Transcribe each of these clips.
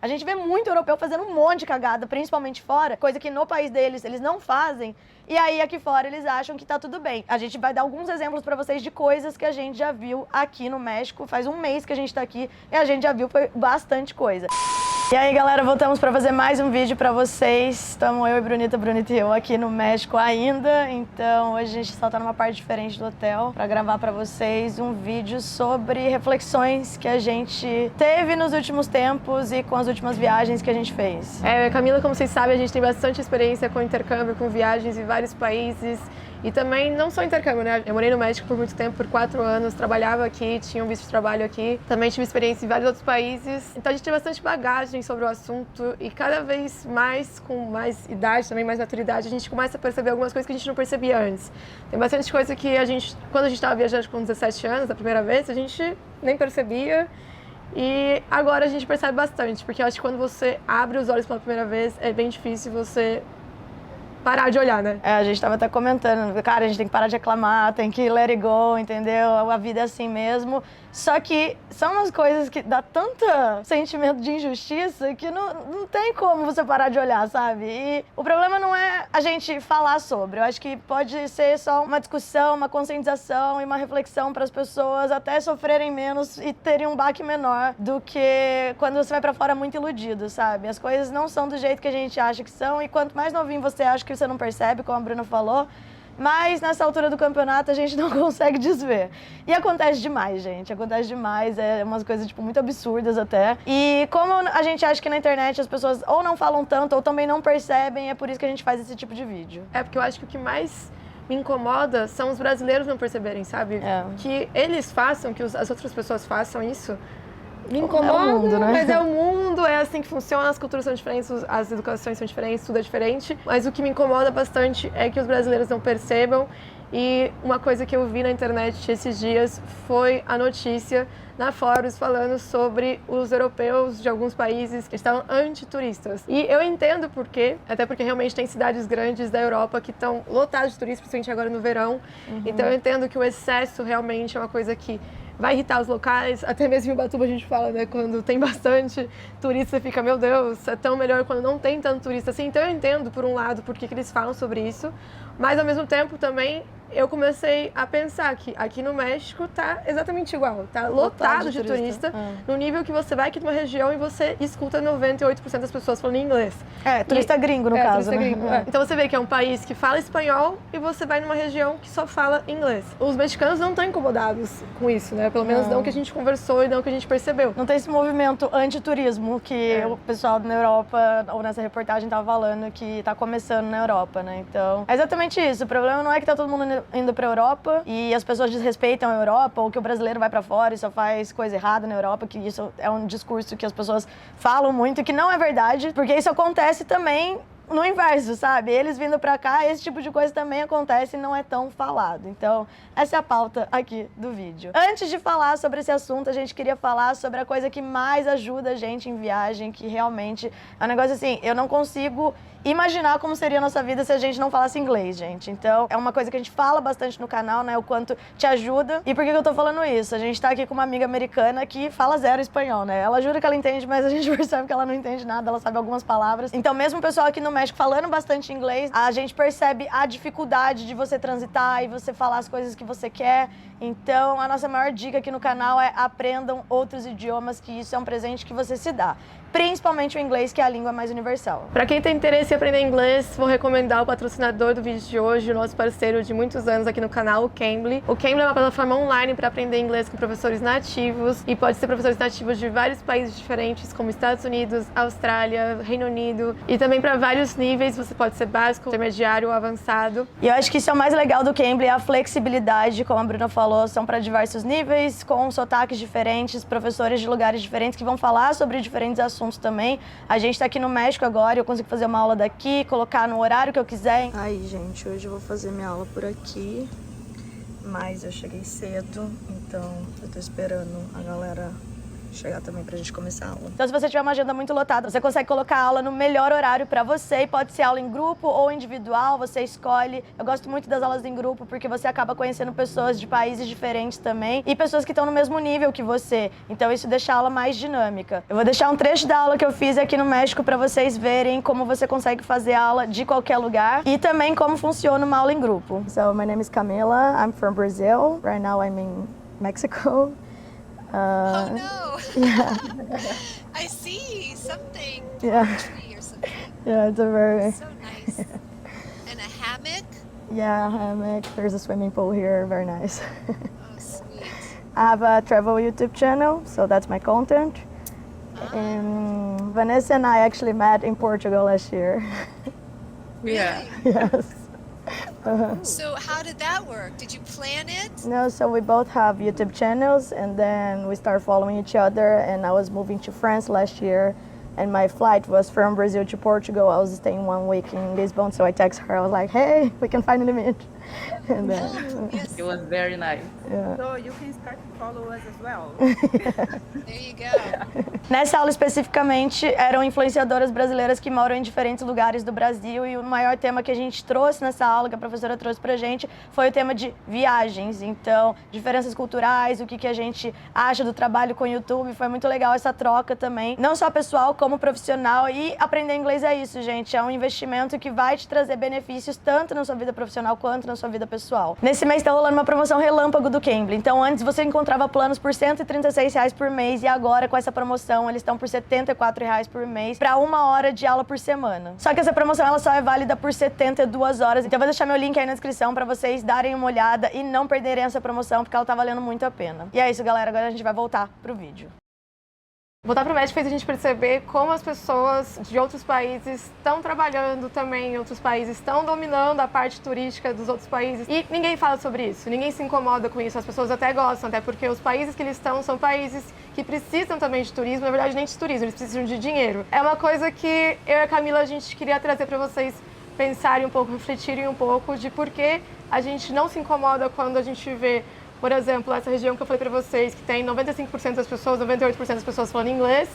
A gente vê muito europeu fazendo um monte de cagada, principalmente fora, coisa que no país deles eles não fazem. E aí aqui fora eles acham que tá tudo bem. A gente vai dar alguns exemplos pra vocês de coisas que a gente já viu aqui no México. Faz um mês que a gente tá aqui e a gente já viu foi bastante coisa. E aí, galera, voltamos para fazer mais um vídeo para vocês. Estamos eu e Brunita e eu aqui no México ainda. Então, hoje a gente só tá numa parte diferente do hotel para gravar para vocês um vídeo sobre reflexões que a gente teve nos últimos tempos e com as últimas viagens que a gente fez. Camila, como vocês sabem, a gente tem bastante experiência com intercâmbio, com viagens em vários países. E também não só intercâmbio, né? Eu morei no México por muito tempo, por 4 anos, trabalhava aqui, tinha um visto de trabalho aqui. Também tive experiência em vários outros países. Então a gente tem bastante bagagem sobre o assunto e cada vez mais, com mais idade, também mais maturidade, a gente começa a perceber algumas coisas que a gente não percebia antes. Tem bastante coisa que a gente, quando a gente estava viajando com 17 anos, a primeira vez, a gente nem percebia. E agora a gente percebe bastante, porque eu acho que quando você abre os olhos pela primeira vez, é bem difícil você parar de olhar, né? A gente tava até comentando, cara, a gente tem que parar de reclamar, tem que let it go, entendeu? A vida é assim mesmo. Só que são umas coisas que dá tanto sentimento de injustiça que não tem como você parar de olhar, sabe? E o problema não é a gente falar sobre. Eu acho que pode ser só uma discussão, uma conscientização e uma reflexão para as pessoas até sofrerem menos e terem um baque menor do que quando você vai para fora muito iludido, sabe? As coisas não são do jeito que a gente acha que são e quanto mais novinho você acha que você não percebe, como a Bruna falou, mas nessa altura do campeonato a gente não consegue desver. E acontece demais, gente. Acontece demais. É umas coisas, tipo, muito absurdas até. E como a gente acha que na internet as pessoas ou não falam tanto ou também não percebem, é por isso que a gente faz esse tipo de vídeo. Porque eu acho que o que mais me incomoda são os brasileiros não perceberem, sabe? Que eles façam, que as outras pessoas façam isso. Me incomoda, é o mundo, né? Mas é o mundo, é assim que funciona, as culturas são diferentes, as educações são diferentes, tudo é diferente. Mas o que me incomoda bastante é que os brasileiros não percebam. E uma coisa que eu vi na internet esses dias foi a notícia na Forbes falando sobre os europeus de alguns países que estavam antituristas. E eu entendo por quê, até porque realmente tem cidades grandes da Europa que estão lotadas de turistas, principalmente agora no verão. Então eu entendo que o excesso realmente é uma coisa que vai irritar os locais, até mesmo em Ubatuba a gente fala, né, quando tem bastante turista, você fica, meu Deus, é tão melhor quando não tem tanto turista assim. Então eu entendo, por um lado, por que eles falam sobre isso, mas ao mesmo tempo também eu comecei a pensar que aqui no México tá exatamente igual, tá lotado de turista, no nível que você vai aqui numa região e você escuta 98% das pessoas falando inglês. Turista gringo no caso, turista né? Gringo. Então você vê que é um país que fala espanhol e você vai numa região que só fala inglês. Os mexicanos não estão incomodados com isso, né? Pelo menos não que a gente conversou e não que a gente percebeu. Não tem esse movimento antiturismo que o pessoal na Europa, ou nessa reportagem, tava falando que tá começando na Europa, né? Então, é exatamente isso. O problema não é que tá todo mundo indo pra Europa e as pessoas desrespeitam a Europa, ou que o brasileiro vai pra fora e só faz coisa errada na Europa, que isso é um discurso que as pessoas falam muito e que não é verdade, porque isso acontece também no inverso, sabe? Eles vindo pra cá, esse tipo de coisa também acontece e não é tão falado. Então, essa é a pauta aqui do vídeo. Antes de falar sobre esse assunto, a gente queria falar sobre a coisa que mais ajuda a gente em viagem, que realmente é um negócio assim, eu não consigo imaginar como seria a nossa vida se a gente não falasse inglês, gente. Então, é uma coisa que a gente fala bastante no canal, né? O quanto te ajuda. E por que eu tô falando isso? A gente tá aqui com uma amiga americana que fala zero espanhol, né? Ela jura que ela entende, mas a gente percebe que ela não entende nada, ela sabe algumas palavras. Então, mesmo o pessoal aqui no México falando bastante inglês, a gente percebe a dificuldade de você transitar e você falar as coisas que você quer. Então, a nossa maior dica aqui no canal é aprendam outros idiomas, que isso é um presente que você se dá. Principalmente o inglês, que é a língua mais universal. Para quem tem interesse em aprender inglês, vou recomendar o patrocinador do vídeo de hoje, o nosso parceiro de muitos anos aqui no canal, o Cambly. O Cambly é uma plataforma online para aprender inglês com professores nativos e pode ser professores nativos de vários países diferentes, como Estados Unidos, Austrália, Reino Unido, e também para vários níveis. Você pode ser básico, intermediário ou avançado. E eu acho que isso é o mais legal do Cambly, é a flexibilidade, como a Bruna falou, são para diversos níveis, com sotaques diferentes, professores de lugares diferentes que vão falar sobre diferentes assuntos também. A gente tá aqui no México agora, eu consigo fazer uma aula daqui, colocar no horário que eu quiser. Aí, gente, hoje eu vou fazer minha aula por aqui, mas eu cheguei cedo, então eu tô esperando a galera chegar também pra gente começar a aula. Então, se você tiver uma agenda muito lotada, você consegue colocar a aula no melhor horário pra você, e pode ser aula em grupo ou individual, você escolhe. Eu gosto muito das aulas em grupo, porque você acaba conhecendo pessoas de países diferentes também, e pessoas que estão no mesmo nível que você. Então, isso deixa a aula mais dinâmica. Eu vou deixar um trecho da aula que eu fiz aqui no México pra vocês verem como você consegue fazer aula de qualquer lugar, e também como funciona uma aula em grupo. So, my name is Camila, I'm from Brazil. Right now I'm in Mexico. Oh no! Yeah. I see something. Yeah. Tree or something. Yeah, it's a very... So nice. And a hammock. Yeah, hammock. There's a swimming pool here, very nice. Oh, sweet. I have a travel YouTube channel, so that's my content. And Vanessa and I actually met in Portugal last year. Yeah. Yes. So how did that work? Did you plan it? No, so we both have YouTube channels, and then we started following each other, and I was moving to France last year, and my flight was from Brazil to Portugal. I was staying 1 week in Lisbon, so I texted her. I was like, hey, we can finally meet. And then, Yes. It was very nice. yeah. So you can start to follow us as well. There you go. Nessa aula especificamente, eram influenciadoras brasileiras que moram em diferentes lugares do Brasil, e o maior tema que a gente trouxe nessa aula, que a professora trouxe pra gente, foi o tema de viagens. Então, diferenças culturais, o que a gente acha do trabalho com o YouTube. Foi muito legal essa troca também, não só pessoal como profissional. E aprender inglês é isso, gente, é um investimento que vai te trazer benefícios tanto na sua vida profissional quanto na sua vida pessoal. Nesse mês tá rolando uma promoção relâmpago do Cambly. Então, antes você encontrava planos por R$136 por mês, e agora com essa promoção eles estão por R$74 por mês para 1 hora de aula por semana. Só que essa promoção ela só é válida por 72 horas. Então eu vou deixar meu link aí na descrição para vocês darem uma olhada e não perderem essa promoção, porque ela tá valendo muito a pena. E é isso, galera. Agora a gente vai voltar pro vídeo. Voltar para o México fez a gente perceber como as pessoas de outros países estão trabalhando também em outros países, estão dominando a parte turística dos outros países. E ninguém fala sobre isso, ninguém se incomoda com isso. As pessoas até gostam, até porque os países que eles estão são países que precisam também de turismo. Na verdade, nem de turismo, eles precisam de dinheiro. É uma coisa que eu e a Camila, a gente queria trazer para vocês pensarem um pouco, refletirem um pouco de por que a gente não se incomoda quando a gente vê, por exemplo, essa região que eu falei pra vocês, que tem 95% das pessoas, 98% das pessoas falando inglês.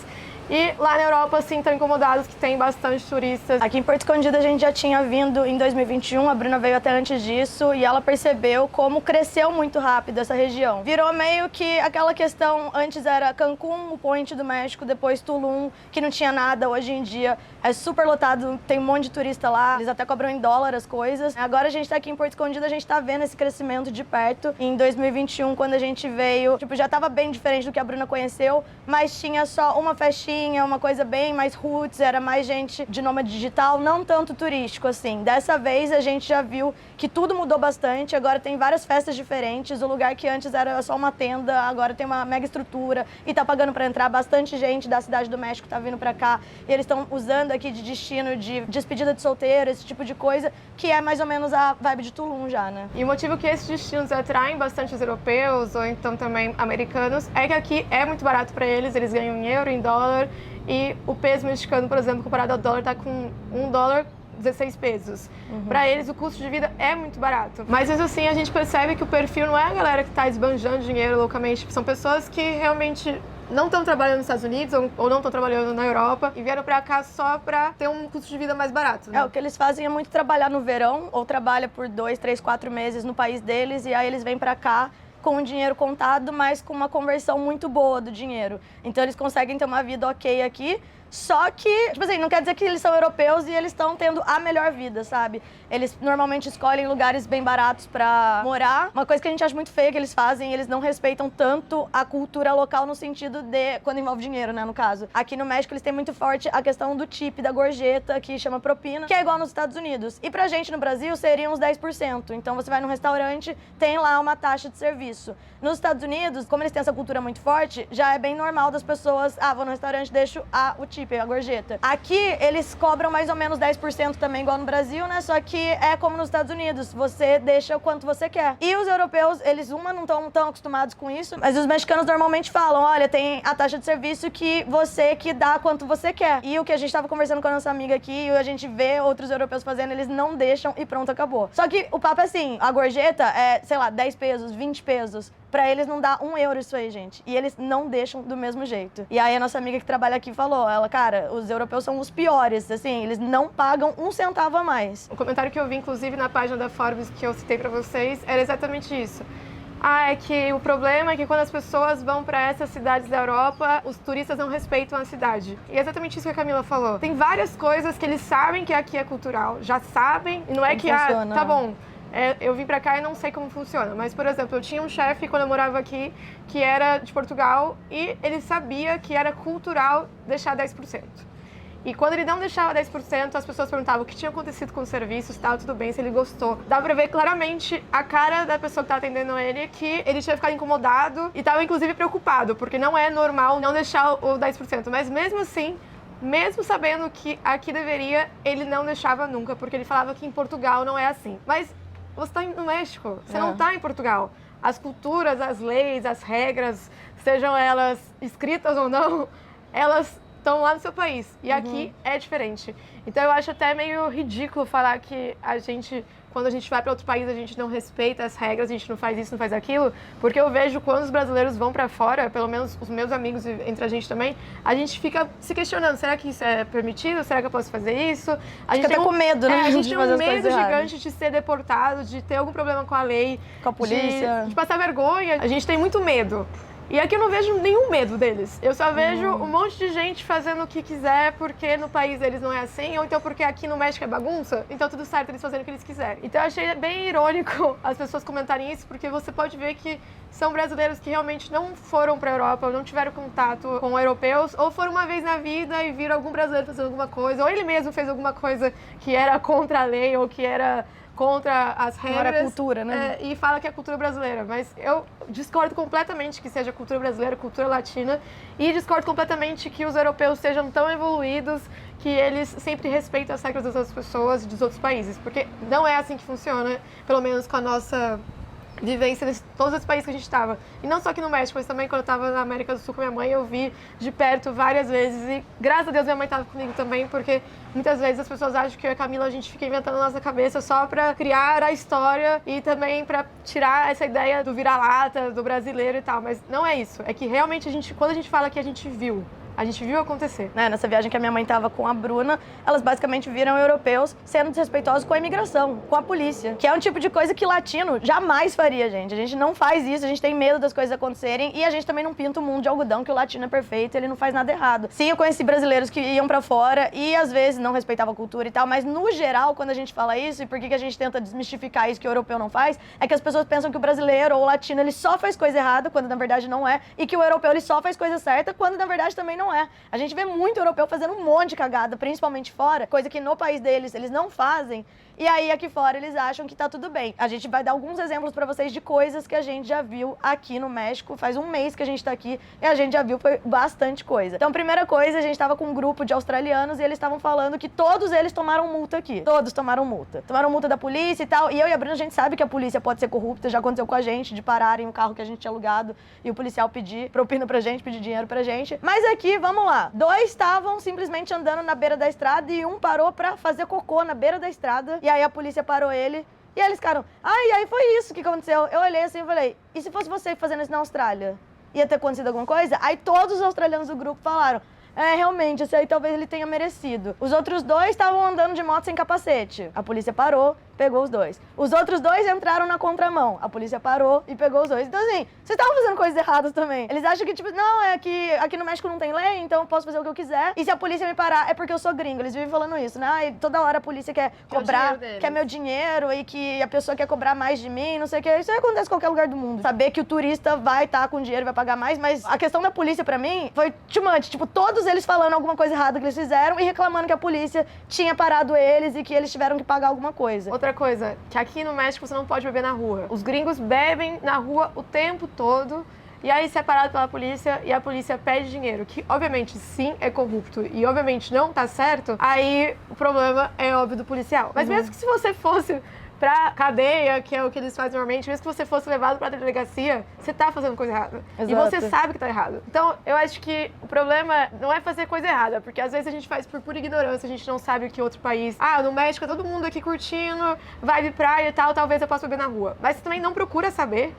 E lá na Europa, assim, estão incomodados que tem bastante turistas. Aqui em Porto Escondido a gente já tinha vindo em 2021, a Bruna veio até antes disso, e ela percebeu como cresceu muito rápido essa região. Virou meio que aquela questão, antes era Cancún, o point do México, depois Tulum, que não tinha nada. Hoje em dia é super lotado, tem um monte de turista lá, eles até cobram em dólar as coisas. Agora a gente tá aqui em Porto Escondido, a gente tá vendo esse crescimento de perto. Em 2021, quando a gente veio, tipo, já tava bem diferente do que a Bruna conheceu, mas tinha só uma festinha, uma coisa bem mais roots, era mais gente de nômade digital, não tanto turístico assim. Dessa vez a gente já viu que tudo mudou bastante, agora tem várias festas diferentes, o lugar que antes era só uma tenda, agora tem uma mega estrutura e tá pagando pra entrar, bastante gente da Cidade do México tá vindo pra cá, e eles estão usando aqui de destino de despedida de solteiro, esse tipo de coisa, que é mais ou menos a vibe de Tulum já, né? E o motivo que esses destinos atraem bastante os europeus, ou então também americanos, é que aqui é muito barato pra eles, eles ganham em euro, em dólar, e o peso mexicano, por exemplo, comparado ao dólar, tá com $1, 16 pesos. Para eles, o custo de vida é muito barato. Mas mesmo assim, a gente percebe que o perfil não é a galera que está esbanjando dinheiro loucamente. São pessoas que realmente não estão trabalhando nos Estados Unidos ou não estão trabalhando na Europa e vieram para cá só para ter um custo de vida mais barato, né? É, o que eles fazem é muito trabalhar no verão, ou trabalha por 2, 3, 4 meses no país deles, e aí eles vêm para cá com o dinheiro contado, mas com uma conversão muito boa do dinheiro. Então eles conseguem ter uma vida ok aqui, só que, tipo assim, não quer dizer que eles são europeus e eles estão tendo a melhor vida, sabe? Eles normalmente escolhem lugares bem baratos pra morar. Uma coisa que a gente acha muito feia que eles fazem, eles não respeitam tanto a cultura local no sentido de, quando envolve dinheiro, né, no caso. Aqui no México eles têm muito forte a questão do tip, da gorjeta, que chama propina, que é igual nos Estados Unidos. E pra gente no Brasil seria uns 10%. Então você vai num restaurante, tem lá uma taxa de serviço. Nos Estados Unidos, como eles têm essa cultura muito forte, já é bem normal das pessoas, vou no restaurante, deixo o tip, a gorjeta. Aqui, eles cobram mais ou menos 10% também, igual no Brasil, né? Só que é como nos Estados Unidos, você deixa o quanto você quer. E os europeus, eles, não estão tão acostumados com isso, mas os mexicanos normalmente falam, olha, tem a taxa de serviço que você que dá quanto você quer. E o que a gente tava conversando com a nossa amiga aqui, e a gente vê outros europeus fazendo, eles não deixam e pronto, acabou. Só que o papo é assim, a gorjeta é, sei lá, 10 pesos, 20 pesos. Pra eles não dá €1 isso aí, gente. E eles não deixam do mesmo jeito. E aí a nossa amiga que trabalha aqui falou, ela, cara, os europeus são os piores, assim, eles não pagam 1 centavo a mais. O comentário que eu vi, inclusive, na página da Forbes que eu citei pra vocês, era exatamente isso. É que o problema é que quando as pessoas vão para essas cidades da Europa, os turistas não respeitam a cidade. E é exatamente isso que a Camila falou. Tem várias coisas que eles sabem que aqui é cultural, já sabem, e não é que, tá bom, eu vim pra cá e não sei como funciona. Mas, por exemplo, eu tinha um chefe quando eu morava aqui, que era de Portugal, e ele sabia que era cultural deixar 10%. E quando ele não deixava 10%, as pessoas perguntavam o que tinha acontecido com os serviços, tal, tudo bem, se ele gostou. Dá pra ver claramente a cara da pessoa que tá atendendo ele, que ele tinha ficado incomodado e tava, inclusive, preocupado, porque não é normal não deixar o 10%. Mas mesmo assim, mesmo sabendo que aqui deveria, ele não deixava nunca, porque ele falava que em Portugal não é assim. Mas você tá no México, você não tá em Portugal. As culturas, as leis, as regras, sejam elas escritas ou não, elas estão lá no seu país. E aqui é diferente. Então eu acho até meio ridículo falar que a gente, quando a gente vai para outro país, a gente não respeita as regras, a gente não faz isso, não faz aquilo, porque eu vejo quando os brasileiros vão para fora, pelo menos os meus amigos, entre a gente também, a gente fica se questionando, será que isso é permitido? Será que eu posso fazer isso? A gente fica até com medo, né? A gente tem um medo gigante erradas. De ser deportado, de ter algum problema com a lei, com a polícia, de passar vergonha. A gente tem muito medo. E aqui eu não vejo nenhum medo deles. Eu só vejo um monte de gente fazendo o que quiser porque no país eles não é assim, ou então porque aqui no México é bagunça, então tudo certo eles fazerem o que eles quiserem. Então eu achei bem irônico as pessoas comentarem isso, porque você pode ver que são brasileiros que realmente não foram para a Europa, ou não tiveram contato com europeus, ou foram uma vez na vida e viram algum brasileiro fazendo alguma coisa, ou ele mesmo fez alguma coisa que era contra a lei, ou que era contra as regras. Não era cultura, né? E fala que é cultura brasileira. Mas eu discordo completamente que seja cultura brasileira, cultura latina. E discordo completamente que os europeus sejam tão evoluídos que eles sempre respeitam as regras das outras pessoas e dos outros países. Porque não é assim que funciona, pelo menos com a nossa vivência de todos os países que a gente estava. E não só aqui no México, mas também quando eu estava na América do Sul com minha mãe, eu vi de perto várias vezes. E graças a Deus minha mãe estava comigo também, porque muitas vezes as pessoas acham que eu e a Camila a gente fica inventando na nossa cabeça só pra criar a história e também pra tirar essa ideia do vira-lata, do brasileiro e tal. Mas não é isso. É que realmente quando a gente fala que a gente viu acontecer. Nessa viagem que a minha mãe tava com a Bruna, elas basicamente viram europeus sendo desrespeitosos com a imigração, com a polícia, que é um tipo de coisa que latino jamais faria, gente. A gente não faz isso, a gente tem medo das coisas acontecerem e a gente também não pinta o mundo de algodão, que o latino é perfeito, ele não faz nada errado. Sim, eu conheci brasileiros que iam pra fora e às vezes não respeitavam a cultura e tal, mas no geral, quando a gente fala isso, e por que a gente tenta desmistificar isso que o europeu não faz, é que as pessoas pensam que o brasileiro ou o latino, ele só faz coisa errada, quando na verdade não é, e que o europeu, ele só faz coisa certa, quando na verdade também não é. A gente vê muito europeu fazendo um monte de cagada, principalmente fora, coisa que no país deles eles não fazem, e aí aqui fora eles acham que tá tudo bem. A gente vai dar alguns exemplos pra vocês de coisas que a gente já viu aqui no México, faz um mês que a gente tá aqui, e a gente já viu foi bastante coisa. Então, primeira coisa, a gente tava com um grupo de australianos e eles estavam falando que todos eles tomaram multa aqui. Todos tomaram multa. Tomaram multa da polícia e tal, e eu e a Bruna, a gente sabe que a polícia pode ser corrupta, já aconteceu com a gente, de pararem o carro que a gente tinha alugado e o policial pedir propina pra gente, pedir dinheiro pra gente. Mas aqui, vamos lá, 2 estavam simplesmente andando na beira da estrada e um parou pra fazer cocô na beira da estrada, e aí a polícia parou ele, e aí eles ficaram, aí foi isso que aconteceu. Eu olhei assim e falei, e se fosse você fazendo isso na Austrália? Ia ter acontecido alguma coisa? Aí todos os australianos do grupo falaram, realmente, esse aí talvez ele tenha merecido. Os outros 2 estavam andando de moto sem capacete. A polícia parou, pegou os 2. Os outros 2 entraram na contramão. A polícia parou e pegou os 2. Então, assim, vocês estavam fazendo coisas erradas também. Eles acham que, tipo, não, é que aqui no México não tem lei, então eu posso fazer o que eu quiser. E se a polícia me parar, é porque eu sou gringo. Eles vivem falando isso, né? E toda hora a polícia quer cobrar, quer meu dinheiro e que a pessoa quer cobrar mais de mim, não sei o que. Isso acontece em qualquer lugar do mundo. Saber que o turista vai estar com dinheiro e vai pagar mais, mas a questão da polícia, pra mim, foi too much. Tipo, todos eles falando alguma coisa errada que eles fizeram e reclamando que a polícia tinha parado eles e que eles tiveram que pagar alguma coisa. Outra coisa, que aqui no México você não pode beber na rua. Os gringos bebem na rua o tempo todo e aí você é parado pela polícia e a polícia pede dinheiro, que obviamente sim é corrupto e obviamente não tá certo, aí o problema é óbvio do policial. Mas mesmo que se você fosse pra cadeia, que é o que eles fazem normalmente, mesmo que você fosse levado pra delegacia, você tá fazendo coisa errada. Exato. E você sabe que tá errado. Então, eu acho que o problema não é fazer coisa errada, porque às vezes a gente faz por pura ignorância, a gente não sabe o que outro país... Ah, no México, todo mundo aqui curtindo, vibe praia e tal, talvez eu possa beber na rua. Mas você também não procura saber.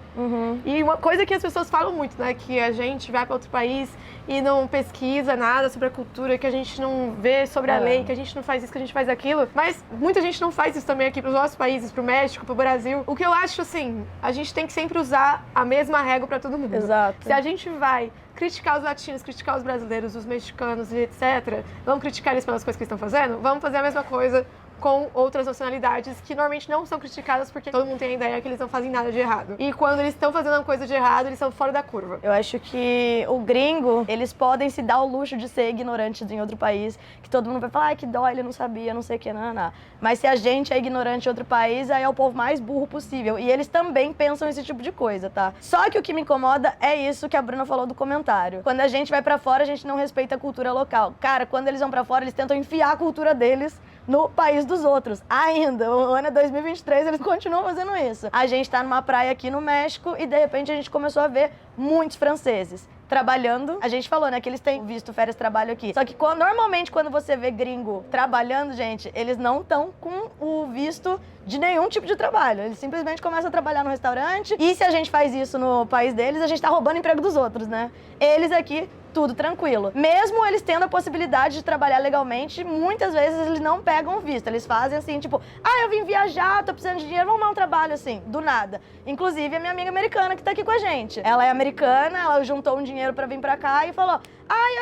E uma coisa que as pessoas falam muito, né, que a gente vai pra outro país e não pesquisa nada sobre a cultura, que a gente não vê sobre a lei, que a gente não faz isso, que a gente faz aquilo. Mas muita gente não faz isso também aqui pros nossos países, pro México, pro Brasil. O que eu acho, assim, a gente tem que sempre usar a mesma régua pra todo mundo. Exato. Se a gente vai criticar os latinos, criticar os brasileiros, os mexicanos e etc., vamos criticar eles pelas coisas que eles estão fazendo, vamos fazer a mesma coisa com outras nacionalidades que normalmente não são criticadas porque todo mundo tem a ideia que eles não fazem nada de errado. E quando eles estão fazendo uma coisa de errado, eles são fora da curva. Eu acho que o gringo, eles podem se dar o luxo de ser ignorantes em outro país, que todo mundo vai falar, ai, que dó, ele não sabia, não sei o que, não. Mas se a gente é ignorante em outro país, aí é o povo mais burro possível. E eles também pensam esse tipo de coisa, tá? Só que o que me incomoda é isso que a Bruna falou do comentário. Quando a gente vai pra fora, a gente não respeita a cultura local. Cara, quando eles vão pra fora, eles tentam enfiar a cultura deles no país dos outros. Ainda, o ano é 2023, eles continuam fazendo isso. A gente tá numa praia aqui no México e de repente a gente começou a ver muitos franceses trabalhando. A gente falou, né, que eles têm visto férias trabalho aqui. Só que normalmente quando você vê gringo trabalhando, gente, eles não estão com o visto de nenhum tipo de trabalho. Eles simplesmente começam a trabalhar no restaurante e se a gente faz isso no país deles, a gente tá roubando emprego dos outros, né? Eles aqui, tudo tranquilo. Mesmo eles tendo a possibilidade de trabalhar legalmente, muitas vezes eles não pegam o visto. Eles fazem assim, tipo, eu vim viajar, tô precisando de dinheiro, vamos arrumar um trabalho assim, do nada. Inclusive a minha amiga americana que tá aqui com a gente. Ela é americana, ela juntou um dinheiro pra vir pra cá e falou,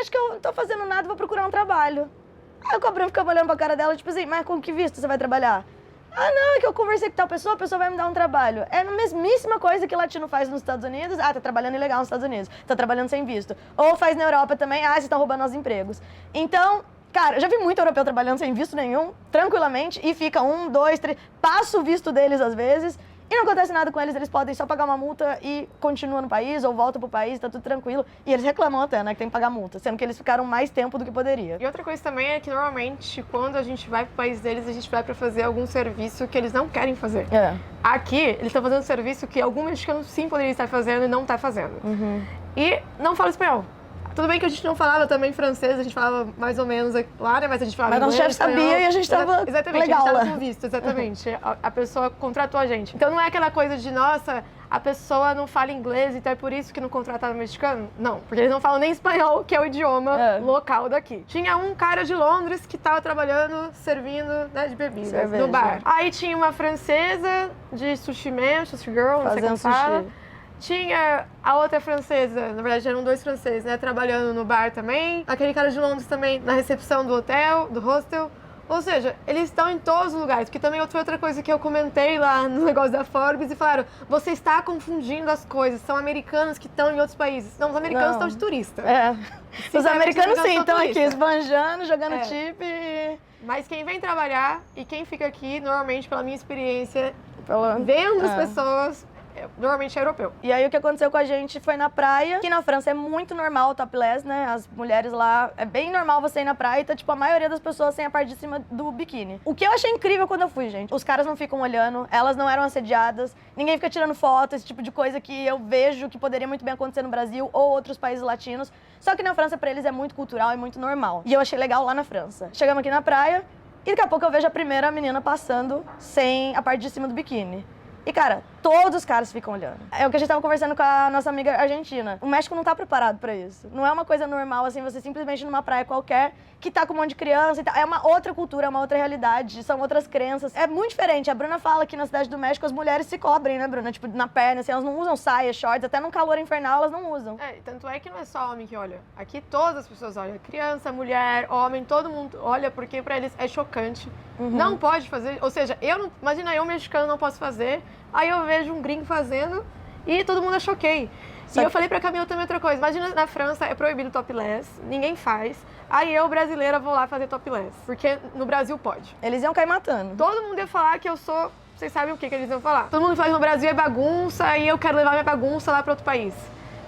acho que eu não tô fazendo nada, vou procurar um trabalho. Aí o Cobrão ficava olhando pra cara dela, tipo assim, mas com que visto você vai trabalhar? Não, é que eu conversei com tal pessoa, a pessoa vai me dar um trabalho. É a mesmíssima coisa que latino faz nos Estados Unidos. Tá trabalhando ilegal nos Estados Unidos, tá trabalhando sem visto. Ou faz na Europa também, vocês estão roubando os empregos. Então, cara, eu já vi muito europeu trabalhando sem visto nenhum, tranquilamente, e fica 1, 2, 3, passa o visto deles às vezes, e não acontece nada com eles, eles podem só pagar uma multa e continuam no país, ou voltam pro país, tá tudo tranquilo. E eles reclamam até, né, que tem que pagar multa, sendo que eles ficaram mais tempo do que poderia. E outra coisa também é que normalmente, quando a gente vai pro país deles, a gente vai pra fazer algum serviço que eles não querem fazer. Aqui, eles estão fazendo serviço que algum mexicano sim poderia estar fazendo e não tá fazendo. E não fala espanhol. Tudo bem que a gente não falava também francês, a gente falava mais ou menos lá, né? Mas a gente falava inglês, nosso chefe sabia e a gente tava exatamente, legal a gente lá. tava com visto, exatamente. A pessoa contratou a gente. Então não é aquela coisa de, nossa, a pessoa não fala inglês, então é por isso que não contrataram mexicano. Não, porque eles não falam nem espanhol, que é o idioma local daqui. Tinha um cara de Londres que tava trabalhando, servindo, né, de bebidas no bar. Aí tinha uma francesa de sushi man, sushi girl, não sei como fala. Tinha a outra francesa, na verdade eram 2 franceses, né, trabalhando no bar também. Aquele cara de Londres também na recepção do hotel, do hostel. Ou seja, eles estão em todos os lugares, porque também foi outra coisa que eu comentei lá no negócio da Forbes e falaram, você está confundindo as coisas, são americanos que estão em outros países. Não, os americanos estão de turista. Os americanos sim, estão aqui esbanjando, jogando chip e... Mas quem vem trabalhar e quem fica aqui, normalmente, pela minha experiência, vendo as pessoas... Normalmente é europeu. E aí o que aconteceu com a gente foi na praia, que na França é muito normal o topless, né? As mulheres lá, é bem normal você ir na praia e tá, tipo, a maioria das pessoas sem a parte de cima do biquíni. O que eu achei incrível quando eu fui, gente, os caras não ficam olhando, elas não eram assediadas, ninguém fica tirando foto, esse tipo de coisa que eu vejo que poderia muito bem acontecer no Brasil ou outros países latinos. Só que na França, pra eles, é muito cultural e muito normal. E eu achei legal lá na França. Chegamos aqui na praia e daqui a pouco eu vejo a primeira menina passando sem a parte de cima do biquíni. E, cara, todos os caras ficam olhando. É o que a gente tava conversando com a nossa amiga argentina. O México não tá preparado pra isso. Não é uma coisa normal, assim, você simplesmente numa praia qualquer, que tá com um monte de criança e tal. É uma outra cultura, é uma outra realidade, são outras crenças. É muito diferente. A Bruna fala que na Cidade do México as mulheres se cobrem, né, Bruna? Tipo, na perna, assim, elas não usam saia, shorts, até num calor infernal elas não usam. Tanto é que não é só homem que olha. Aqui todas as pessoas olham. Criança, mulher, homem, todo mundo olha, porque pra eles é chocante. Não pode fazer, ou seja, imagina eu, mexicano, não posso fazer. Aí eu vejo um gringo fazendo e todo mundo achou ok. E eu falei pra Camila também outra coisa. Imagina, na França é proibido topless, ninguém faz. Aí eu, brasileira, vou lá fazer topless. Porque no Brasil pode. Eles iam cair matando. Todo mundo ia falar que eu sou... Vocês sabem o que eles iam falar. Todo mundo fala que no Brasil é bagunça e eu quero levar minha bagunça lá pra outro país.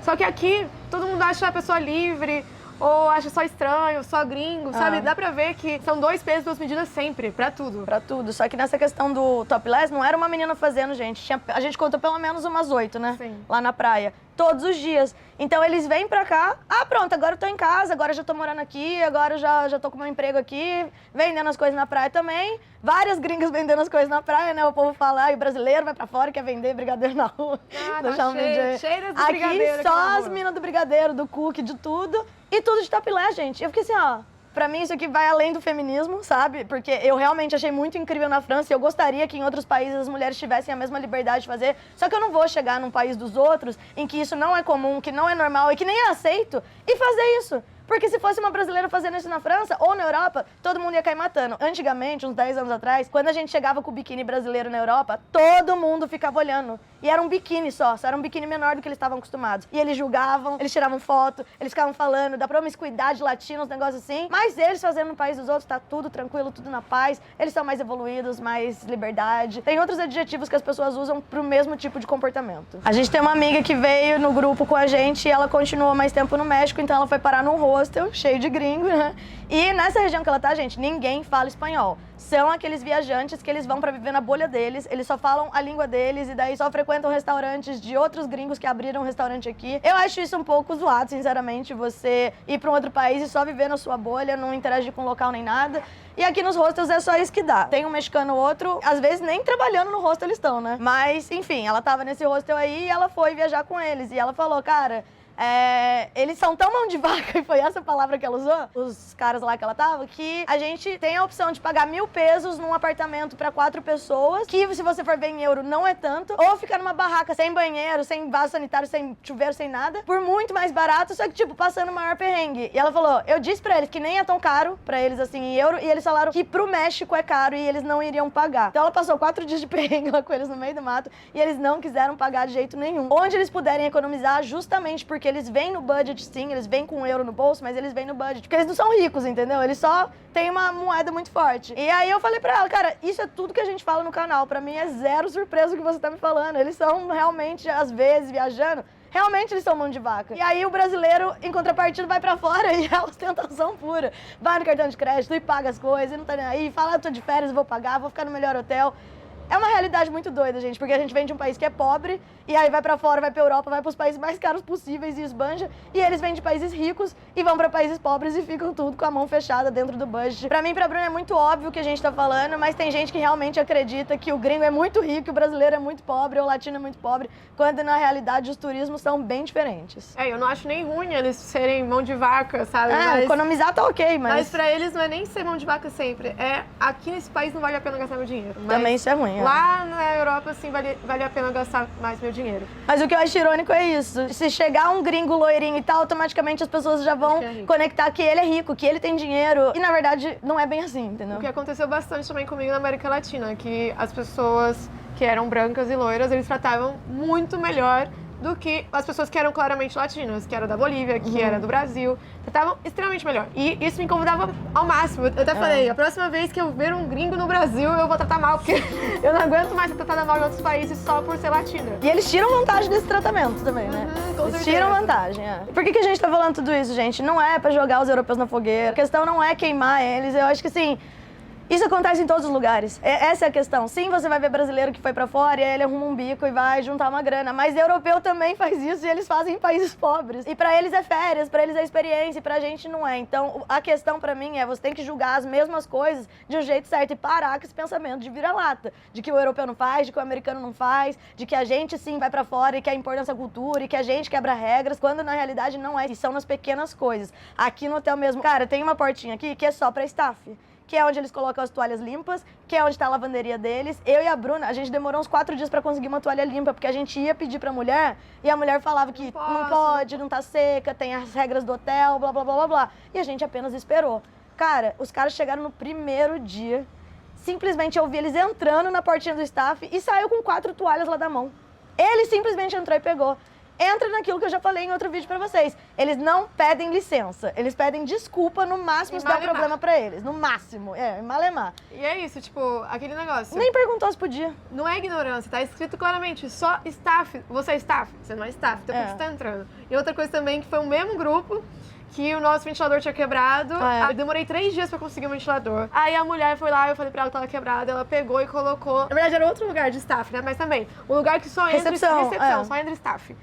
Só que aqui, todo mundo acha a pessoa livre. ou acha só estranho, só gringo, sabe? Dá pra ver que são 2 pesos, 2 medidas sempre, pra tudo. Pra tudo. Só que nessa questão do topless, não era uma menina fazendo, gente. A gente contou pelo menos umas 8, né? Sim. Lá na praia. Todos os dias. Então eles vêm pra cá, pronto, agora eu tô em casa, agora eu já tô morando aqui, agora eu já tô com meu emprego aqui, vendendo as coisas na praia também. Várias gringas vendendo as coisas na praia, né? O povo fala, o brasileiro vai pra fora, quer vender brigadeiro na rua. Tá cheiras do brigadeiro. Aqui só as minas do brigadeiro, do cookie, de tudo. E tudo de topless, gente. Eu fiquei assim, pra mim isso aqui vai além do feminismo, sabe? Porque eu realmente achei muito incrível na França e eu gostaria que em outros países as mulheres tivessem a mesma liberdade de fazer. Só que eu não vou chegar num país dos outros em que isso não é comum, que não é normal e que nem é aceito e fazer isso. Porque se fosse uma brasileira fazendo isso na França ou na Europa, todo mundo ia cair matando. Antigamente, uns 10 anos atrás, quando a gente chegava com o biquíni brasileiro na Europa, todo mundo ficava olhando. E era um biquíni só era um biquíni menor do que eles estavam acostumados. E eles julgavam, eles tiravam foto, eles ficavam falando da promiscuidade latina, uns negócios assim. Mas eles fazendo no país dos outros, tá tudo tranquilo, tudo na paz. Eles são mais evoluídos, mais liberdade. Tem outros adjetivos que as pessoas usam pro mesmo tipo de comportamento. A gente tem uma amiga que veio no grupo com a gente e ela continuou mais tempo no México, então ela foi parar num hostel cheio de gringo, né? E nessa região que ela tá, gente, ninguém fala espanhol. São aqueles viajantes que eles vão pra viver na bolha deles, eles só falam a língua deles e daí só frequentam restaurantes de outros gringos que abriram um restaurante aqui. Eu acho isso um pouco zoado, sinceramente, você ir pra um outro país e só viver na sua bolha, não interagir com o local nem nada. E aqui nos hostels é só isso que dá. Tem um mexicano ou outro, às vezes nem trabalhando no hostel eles estão, né? Mas, enfim, ela tava nesse hostel aí e ela foi viajar com eles. E ela falou, cara, eles são tão mão de vaca, e foi essa palavra que ela usou, os caras lá que ela tava, que a gente tem a opção de pagar 1.000 pesos num apartamento pra 4 pessoas, que se você for ver em euro não é tanto, ou ficar numa barraca sem banheiro, sem vaso sanitário, sem chuveiro, sem nada, por muito mais barato, só que tipo, passando o maior perrengue. E ela falou, eu disse pra eles que nem é tão caro pra eles assim em euro, e eles falaram que pro México é caro e eles não iriam pagar. Então ela passou 4 dias de perrengue lá com eles no meio do mato, e eles não quiseram pagar de jeito nenhum. Onde eles puderem economizar, justamente porque eles vêm no budget, sim, eles vêm com 1 euro no bolso, mas eles vêm no budget. Porque eles não são ricos, entendeu? Eles só têm uma moeda muito forte. E aí eu falei pra ela, cara, isso é tudo que a gente fala no canal. Pra mim é zero surpresa o que você tá me falando. Eles são realmente, às vezes, viajando, realmente eles são mão de vaca. E aí o brasileiro, em contrapartida, vai pra fora e é ostentação pura. Vai no cartão de crédito e paga as coisas, e não tá nem aí. Fala, tô de férias, vou pagar, vou ficar no melhor hotel. É uma realidade muito doida, gente, porque a gente vem de um país que é pobre, e aí vai pra fora, vai pra Europa, vai pros países mais caros possíveis e esbanja, e eles vêm de países ricos e vão pra países pobres e ficam tudo com a mão fechada dentro do budget. Pra mim e pra Bruna é muito óbvio o que a gente tá falando, mas tem gente que realmente acredita que o gringo é muito rico, o brasileiro é muito pobre, ou o latino é muito pobre, quando na realidade os turismos são bem diferentes. Eu não acho nem ruim eles serem mão de vaca, sabe? Economizar tá ok, mas... Mas pra eles não é nem ser mão de vaca sempre, aqui nesse país não vale a pena gastar meu dinheiro. Também isso é ruim. Lá na Europa, assim, vale a pena gastar mais meu dinheiro. Mas o que eu acho irônico é isso. Se chegar um gringo loirinho e tal, automaticamente as pessoas já vão conectar que ele é rico, que ele tem dinheiro. E, na verdade, não é bem assim, entendeu? O que aconteceu bastante também comigo na América Latina, que as pessoas que eram brancas e loiras, eles tratavam muito melhor do que as pessoas que eram claramente latinas, que era da Bolívia, que era do Brasil, tratavam extremamente melhor. E isso me incomodava ao máximo. Eu até falei, a próxima vez que eu ver um gringo no Brasil, eu vou tratar mal, porque eu não aguento mais ser tratada mal em outros países só por ser latina. E eles tiram vantagem desse tratamento também, né? Eles tiram vantagem, Por que a gente tá falando tudo isso, gente? Não é pra jogar os europeus na fogueira. A questão não é queimar eles. Eu acho que, assim, isso acontece em todos os lugares. Essa é a questão. Sim, você vai ver brasileiro que foi pra fora e aí ele arruma um bico e vai juntar uma grana. Mas europeu também faz isso e eles fazem em países pobres. E pra eles é férias, pra eles é experiência e pra gente não é. Então, a questão pra mim é você tem que julgar as mesmas coisas de um jeito certo e parar com esse pensamento de vira-lata. De que o europeu não faz, de que o americano não faz, de que a gente sim vai pra fora e quer impor nossa cultura e que a gente quebra regras, quando na realidade não é. E são nas pequenas coisas. Aqui no hotel mesmo, cara, tem uma portinha aqui que é só pra staff. Que é onde eles colocam as toalhas limpas, que é onde tá a lavanderia deles. Eu e a Bruna, a gente demorou uns 4 dias pra conseguir uma toalha limpa, porque a gente ia pedir pra mulher, e a mulher falava que não pode, não tá seca, tem as regras do hotel, blá, blá, blá, blá, blá. E a gente apenas esperou. Cara, os caras chegaram no primeiro dia, simplesmente eu vi eles entrando na portinha do staff e saiu com 4 toalhas lá da mão. Ele simplesmente entrou e pegou. Entra naquilo que eu já falei em outro vídeo pra vocês. Eles não pedem licença, eles pedem desculpa no máximo se dá problema pra eles. No máximo, malemar. E é isso, tipo, aquele negócio. Nem perguntou se podia. Não é ignorância, tá escrito claramente, só staff. Você é staff? Você não é staff, então por que você tá entrando? E outra coisa também, que foi o mesmo grupo que o nosso ventilador tinha quebrado. Eu demorei 3 dias pra conseguir um ventilador. Aí a mulher foi lá, eu falei pra ela que tava quebrada, ela pegou e colocou... Na verdade, era outro lugar de staff, né? Mas também, um lugar que só entra... Recepção, só entra staff.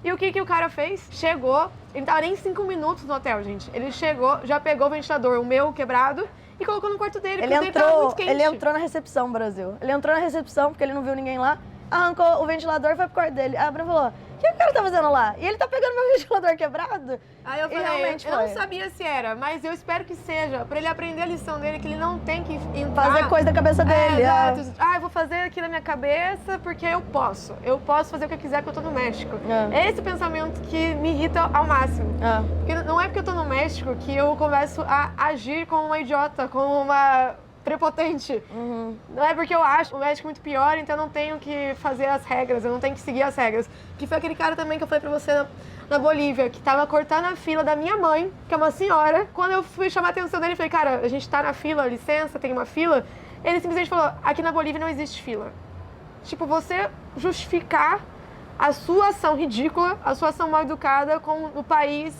E o que o cara fez? Chegou, ele não tava nem 5 minutos no hotel, gente. Ele chegou, já pegou o ventilador, o meu quebrado, e colocou no quarto dele, porque ele tava muito quente. Ele entrou na recepção, Brasil. Ele entrou na recepção, porque ele não viu ninguém lá, arrancou o ventilador e foi pro quarto dele. Aí a Bruna falou, o que o cara tá fazendo lá? E ele tá pegando meu ventilador quebrado? Aí eu falei, eu não sabia se era, mas eu espero que seja, pra ele aprender a lição dele, que ele não tem que entrar... Fazer coisa da cabeça dele. Exato. Eu vou fazer aqui na minha cabeça porque eu posso. Eu posso fazer o que eu quiser porque eu tô no México. É esse pensamento que me irrita ao máximo. Porque não é porque eu tô no México que eu começo a agir como uma idiota, como uma... prepotente. Não é porque eu acho o México muito pior, então eu não tenho que fazer as regras, eu não tenho que seguir as regras. Que foi aquele cara também que eu falei pra você na Bolívia, que tava cortando a fila da minha mãe, que é uma senhora. Quando eu fui chamar a atenção dele, eu falei, cara, a gente tá na fila, licença, tem uma fila. Ele simplesmente falou, aqui na Bolívia não existe fila. Tipo, você justificar a sua ação ridícula, a sua ação mal educada com o país...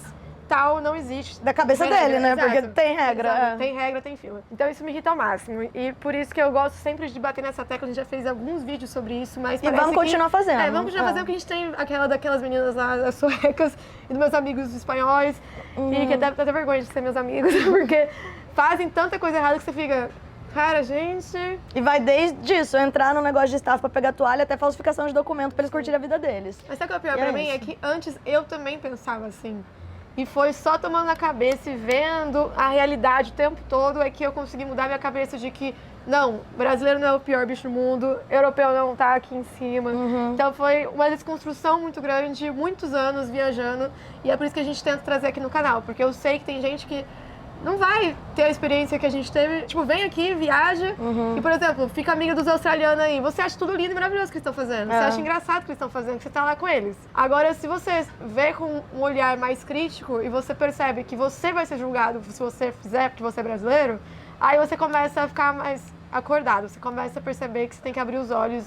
tal não existe. Da cabeça dele, né? Exato. Porque tem regra. Tem regra, tem fila. Então isso me irrita ao máximo. E por isso que eu gosto sempre de bater nessa tecla. A gente já fez alguns vídeos sobre isso, mas e vamos continuar fazendo. Vamos continuar fazendo, porque a gente tem daquelas meninas lá, as suecas, e dos meus amigos espanhóis, e que até dá vergonha de ser meus amigos, porque fazem tanta coisa errada que você fica... Cara, gente... E vai desde isso, entrar no negócio de staff pra pegar toalha até falsificação de documento pra eles curtirem a vida deles. Mas sabe o que é pior pra mim? É que antes eu também pensava assim. E foi só tomando na cabeça e vendo a realidade o tempo todo é que eu consegui mudar minha cabeça de que, não, brasileiro não é o pior bicho do mundo, europeu não tá aqui em cima. Então foi uma desconstrução muito grande, muitos anos viajando, e é por isso que a gente tenta trazer aqui no canal, porque eu sei que tem gente que não vai ter a experiência que a gente teve. Tipo, vem aqui, viaja e, por exemplo, fica amiga dos australianos aí. Você acha tudo lindo e maravilhoso que eles estão fazendo. Você acha engraçado o que eles estão fazendo, que você tá lá com eles. Agora, se você vê com um olhar mais crítico e você percebe que você vai ser julgado se você fizer porque você é brasileiro, aí você começa a ficar mais acordado. Você começa a perceber que você tem que abrir os olhos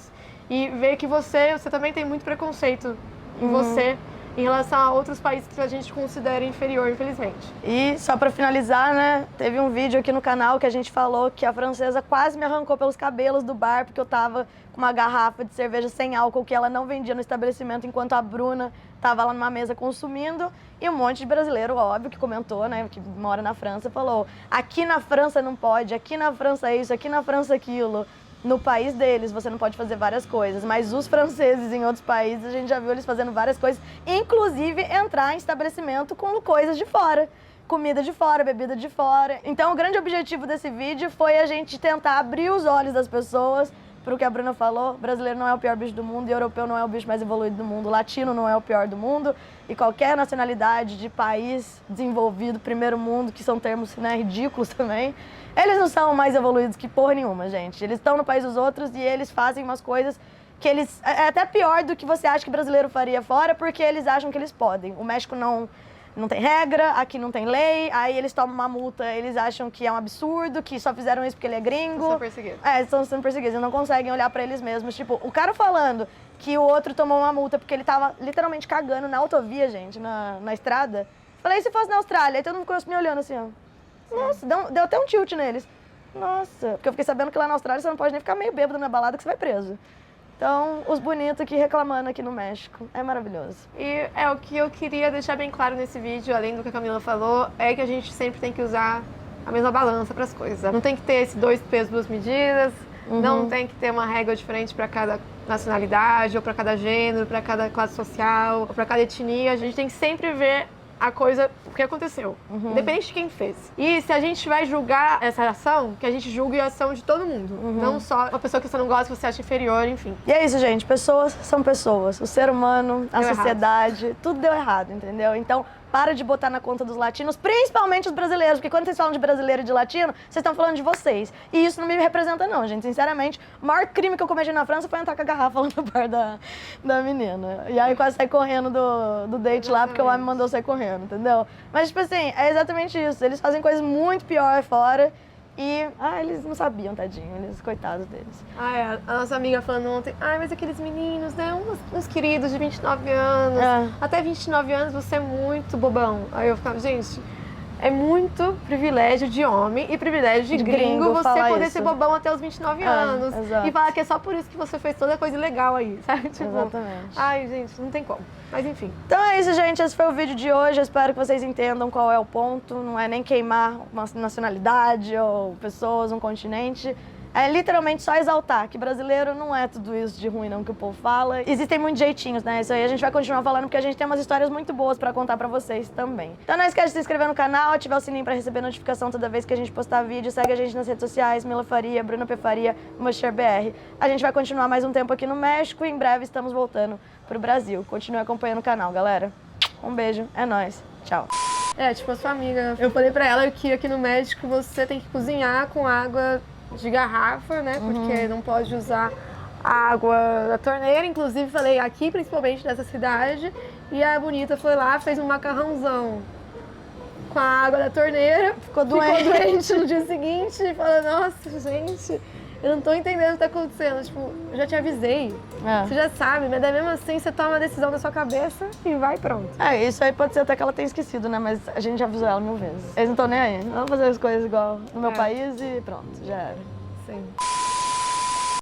e ver que você também tem muito preconceito em você, em relação a outros países que a gente considera inferior, infelizmente. E só pra finalizar, né, teve um vídeo aqui no canal que a gente falou que a francesa quase me arrancou pelos cabelos do bar porque eu tava com uma garrafa de cerveja sem álcool que ela não vendia no estabelecimento enquanto a Bruna tava lá numa mesa consumindo. E um monte de brasileiro, óbvio, que comentou, né, que mora na França, falou: aqui na França não pode, aqui na França é isso, aqui na França aquilo. No país deles você não pode fazer várias coisas, mas os franceses em outros países a gente já viu eles fazendo várias coisas, inclusive entrar em estabelecimento com coisas de fora, comida de fora, bebida de fora. Então o grande objetivo desse vídeo foi a gente tentar abrir os olhos das pessoas para o que a Bruna falou: brasileiro não é o pior bicho do mundo, e europeu não é o bicho mais evoluído do mundo, latino não é o pior do mundo, e qualquer nacionalidade de país desenvolvido, primeiro mundo, que são termos, né, ridículos também, eles não são mais evoluídos que porra nenhuma, gente. Eles estão no país dos outros e eles fazem umas coisas que eles... É até pior do que você acha que brasileiro faria fora, porque eles acham que eles podem. O México não tem regra, aqui não tem lei, aí eles tomam uma multa, eles acham que é um absurdo, que só fizeram isso porque ele é gringo. Estão sendo perseguidos. Estão sendo perseguidos, eles não conseguem olhar pra eles mesmos. Tipo, o cara falando que o outro tomou uma multa porque ele tava literalmente cagando na autovia, gente, na estrada. Falei, e se fosse na Austrália? Aí todo mundo ficou me olhando assim, ó. Nossa, deu até um tilt neles. Nossa, porque eu fiquei sabendo que lá na Austrália você não pode nem ficar meio bêbado na balada que você vai preso. Então, os bonitos aqui reclamando aqui no México. É maravilhoso. E o que eu queria deixar bem claro nesse vídeo, além do que a Camila falou, é que a gente sempre tem que usar a mesma balança para as coisas. Não tem que ter esse 2 pesos, 2 medidas, não tem que ter uma regra diferente para cada nacionalidade, ou para cada gênero, para cada classe social, ou para cada etnia. A gente tem que sempre ver a coisa, o que aconteceu, independente de quem fez. E se a gente vai julgar essa ação, que a gente julgue a ação de todo mundo, não só uma pessoa que você não gosta, que você acha inferior, enfim. E é isso, gente, pessoas são pessoas. O ser humano, a sociedade, tudo deu errado, entendeu? Então, para de botar na conta dos latinos, principalmente os brasileiros, porque quando vocês falam de brasileiro e de latino, vocês estão falando de vocês. E isso não me representa não, gente. Sinceramente, o maior crime que eu cometi na França foi entrar com a garrafa lá no bar da menina. E aí quase saí correndo do date lá, porque o homem me mandou sair correndo, entendeu? Mas, tipo assim, é exatamente isso. Eles fazem coisas muito piores fora E, eles não sabiam, tadinho, eles, coitados deles. A nossa amiga falando ontem, mas aqueles meninos, né, uns queridos de 29 anos, até 29 anos você é muito bobão. Aí eu ficava, gente, é muito privilégio de homem e privilégio de gringo você poder ser bobão até os 29 anos. Exato. E falar que é só por isso que você fez toda coisa legal aí, sabe? Tipo, exatamente. Ai, gente, não tem como. Mas enfim. Então é isso, gente. Esse foi o vídeo de hoje. Eu espero que vocês entendam qual é o ponto. Não é nem queimar uma nacionalidade ou pessoas, um continente. É literalmente só exaltar que brasileiro não é tudo isso de ruim não que o povo fala. Existem muitos jeitinhos, né? Isso aí a gente vai continuar falando porque a gente tem umas histórias muito boas pra contar pra vocês também. Então não esquece de se inscrever no canal, ativar o sininho pra receber notificação toda vez que a gente postar vídeo. Segue a gente nas redes sociais, Mila Faria, Bruna P. Faria, MusherBR. A gente vai continuar mais um tempo aqui no México e em breve estamos voltando pro Brasil. Continue acompanhando o canal, galera. Um beijo, é nóis. Tchau. Tipo a sua amiga. Eu falei pra ela que aqui no México você tem que cozinhar com água de garrafa, né? Porque não pode usar a água da torneira. Inclusive, falei aqui, principalmente nessa cidade. E a Bonita foi lá, fez um macarrãozão com a água da torneira. Ficou doente no dia seguinte. E falou, nossa, gente, eu não tô entendendo o que tá acontecendo. Tipo, eu já te avisei. Você já sabe, mas daí mesmo assim você toma uma decisão da sua cabeça e vai pronto. Isso aí pode ser até que ela tenha esquecido, né? Mas a gente já avisou ela 1000 vezes. Eles não estão nem aí. Vamos fazer as coisas igual no meu país e pronto, já era. Sim.